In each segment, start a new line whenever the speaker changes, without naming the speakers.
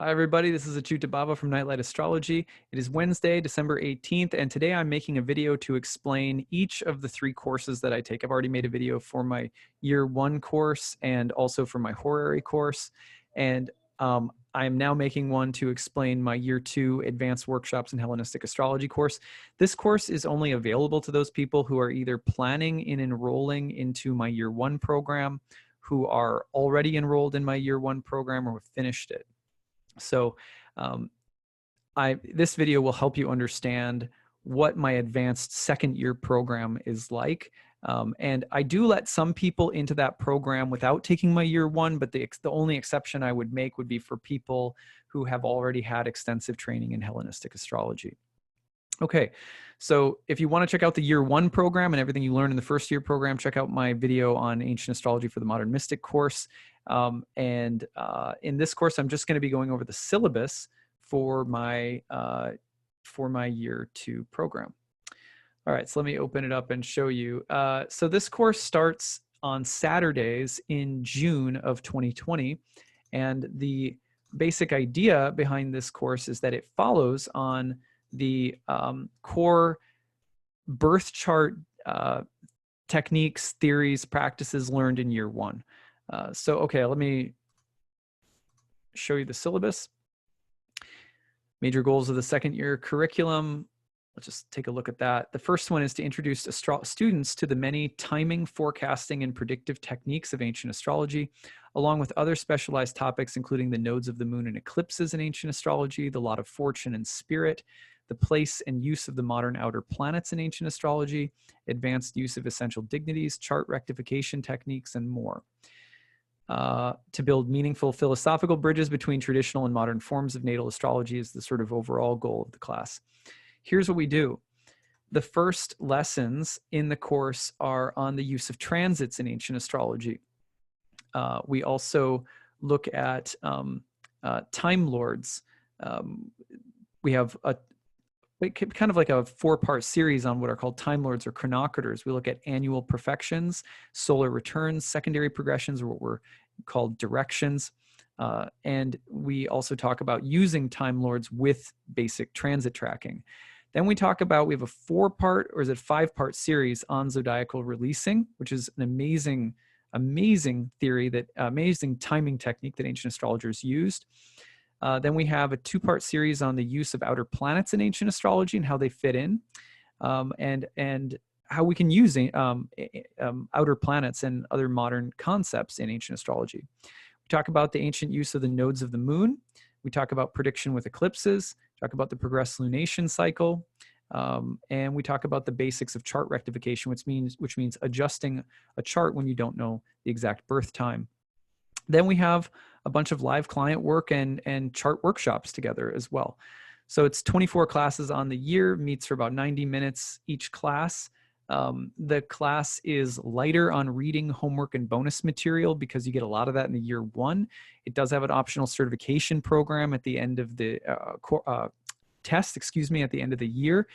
Hi, everybody. This is acyuta-bhava from Nightlight Astrology. It is Wednesday, December 18th, and today I'm making a video to explain each of the 3 courses that I take. I've already made a video for my year 1 course and also for my horary course. And I'm now making one to explain my year 2 advanced workshops in Hellenistic Astrology course. This course is only available to those people who are either planning in enrolling into my year 1 program, who are already enrolled in my year 1 program, or have finished it. So this video will help you understand what my advanced second year program is like. And I do let some people into that program without taking my year 1, but the only exception I would make would be for people who have already had extensive training in Hellenistic astrology. Okay, so if you want to check out the year 1 program and everything you learned in the first year program, check out my video on ancient astrology for the modern mystic course. In this course, I'm just going to be going over the syllabus for my year 2 program. All right, so let me open it up and show you. So this course starts on Saturdays in June of 2020. And the basic idea behind this course is that it follows on the core birth chart techniques, theories, practices learned in year 1. Okay, let me show you the syllabus. Major goals of the second year curriculum. Let's just take a look at that. The first one is to introduce students to the many timing, forecasting, and predictive techniques of ancient astrology, along with other specialized topics, including the nodes of the moon and eclipses in ancient astrology, the lot of fortune and spirit, the place and use of the modern outer planets in ancient astrology, advanced use of essential dignities, chart rectification techniques, and more. To build meaningful philosophical bridges between traditional and modern forms of natal astrology is the sort of overall goal of the class. Here's what we do. The first lessons in the course are on the use of transits in ancient astrology. We also look at time lords. We have kind of like a 4-part series on what are called time lords or chronocrators. We look at annual perfections, solar returns, secondary progressions, or what were called directions. And we also talk about using time lords with basic transit tracking. Then we talk about, we have a 4-part, or is it 5-part series on zodiacal releasing, which is an amazing theory, amazing timing technique that ancient astrologers used. Then we have a 2-part series on the use of outer planets in ancient astrology and how they fit in, and how we can use outer planets and other modern concepts in ancient astrology. We talk about the ancient use of the nodes of the moon. We talk about prediction with eclipses, talk about the progressed lunation cycle, and we talk about the basics of chart rectification, which means adjusting a chart when you don't know the exact birth time. Then we have a bunch of live client work and chart workshops together as well. So it's 24 classes on the year, meets for about 90 minutes each class. The class is lighter on reading, homework, and bonus material because you get a lot of that in the year 1. It does have an optional certification program at the end of the test, at the end of the year.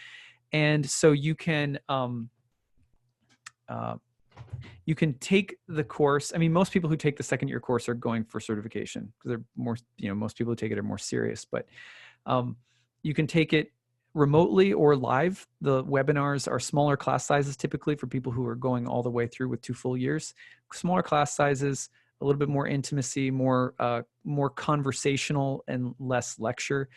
And so you can take the course. I mean, most people who take the second year course are going for certification because they're more, most people who take it are more serious, but you can take it remotely or live. The webinars are smaller class sizes typically for people who are going all the way through with 2 full years. Smaller class sizes, a little bit more intimacy, more conversational and less lecture,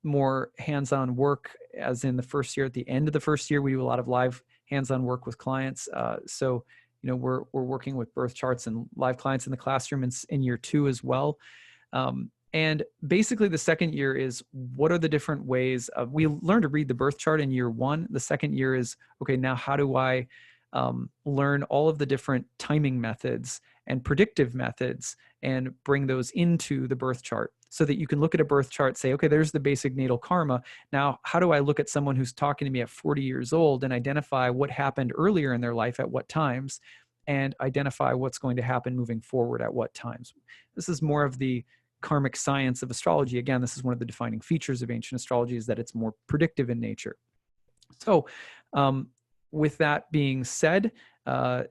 more hands-on work, as in the first year. At the end of the first year, we do a lot of live hands-on work with clients. So we're working with birth charts and live clients in the classroom in year 2 as well. And basically the second year is, what are the different ways we learn to read the birth chart in year 1. The second year is, okay, now how do I learn all of the different timing methods and predictive methods and bring those into the birth chart so that you can look at a birth chart, say, okay, there's the basic natal karma. Now, how do I look at someone who's talking to me at 40 years old and identify what happened earlier in their life at what times, and identify what's going to happen moving forward at what times? This is more of the karmic science of astrology. Again, this is one of the defining features of ancient astrology, is that it's more predictive in nature. So with that being said, uh,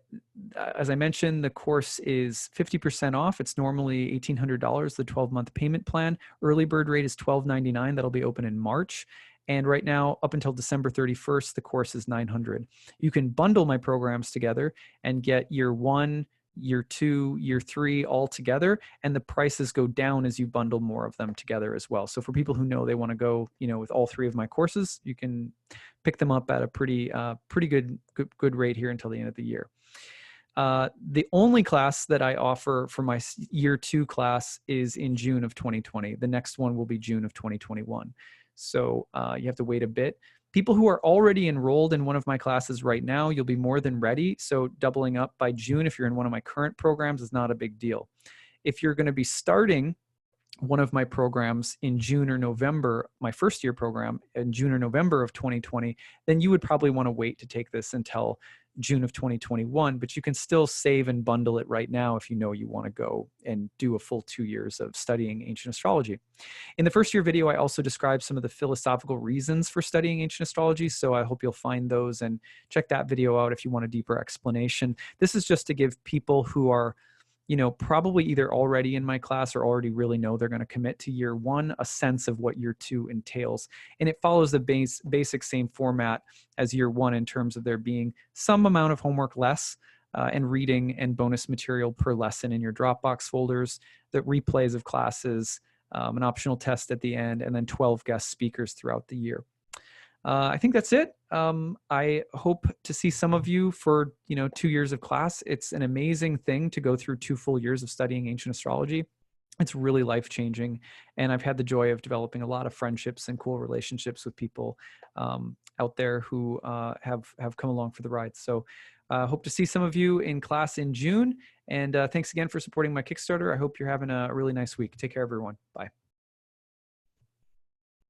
as I mentioned, the course is 50% off. It's normally $1,800, the 12-month payment plan. Early bird rate is $12.99. That'll be open in March. And right now, up until December 31st, the course is $900. You can bundle my programs together and get year 1, year 2, year 3 all together, and the prices go down as you bundle more of them together as well. So for people who know they want to go, with all 3 of my courses, you can pick them up at a pretty good rate here until the end of the year. The only class that I offer for my year 2 class is in June of 2020. The next one will be June of 2021. So you have to wait a bit. People who are already enrolled in one of my classes right now, you'll be more than ready. So doubling up by June, if you're in one of my current programs, is not a big deal. If you're going to be starting one of my programs in June or November, my first year program in June or November of 2020, then you would probably want to wait to take this until June of 2021, but you can still save and bundle it right now if you know you want to go and do a full 2 years of studying ancient astrology. In the first year video, I also described some of the philosophical reasons for studying ancient astrology, so I hope you'll find those and check that video out if you want a deeper explanation. This is just to give people who are probably either already in my class or already really know they're going to commit to year 1, a sense of what year 2 entails. And it follows the basic same format as year 1 in terms of there being some amount of homework less and reading and bonus material per lesson in your Dropbox folders, the replays of classes, an optional test at the end, and then 12 guest speakers throughout the year. I think that's it. I hope to see some of you for 2 years of class. It's an amazing thing to go through 2 full years of studying ancient astrology. It's really life-changing, and I've had the joy of developing a lot of friendships and cool relationships with people out there who have come along for the ride. So hope to see some of you in class in June, and thanks again for supporting my Kickstarter. I hope you're having a really nice week. Take care, everyone. Bye.